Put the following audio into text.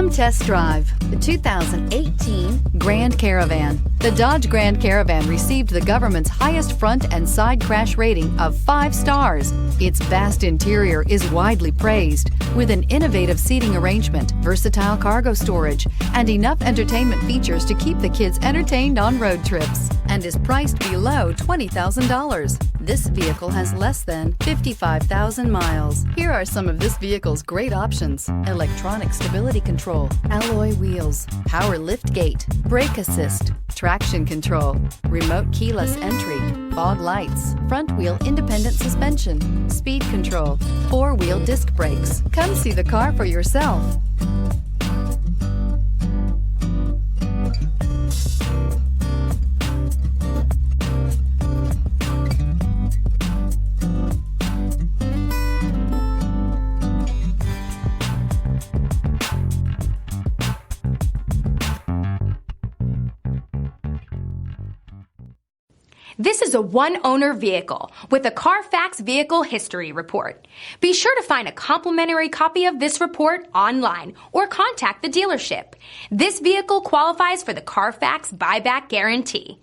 Come test drive the 2018 Grand Caravan. The Dodge Grand Caravan received the government's highest front and side crash rating of 5 stars. Its vast interior is widely praised, with an innovative seating arrangement, versatile cargo storage, and enough entertainment features to keep the kids entertained on road trips, and is priced below $20,000. This vehicle has less than 55,000 miles. Here are some of this vehicle's great options: electronic stability control, alloy wheels, power lift gate, brake assist, traction control, remote keyless entry, fog lights, front wheel independent suspension, speed control, 4-wheel disc brakes. Come see the car for yourself. This is a one-owner vehicle with a Carfax Vehicle History Report. Be sure to find a complimentary copy of this report online or contact the dealership. This vehicle qualifies for the Carfax Buyback Guarantee.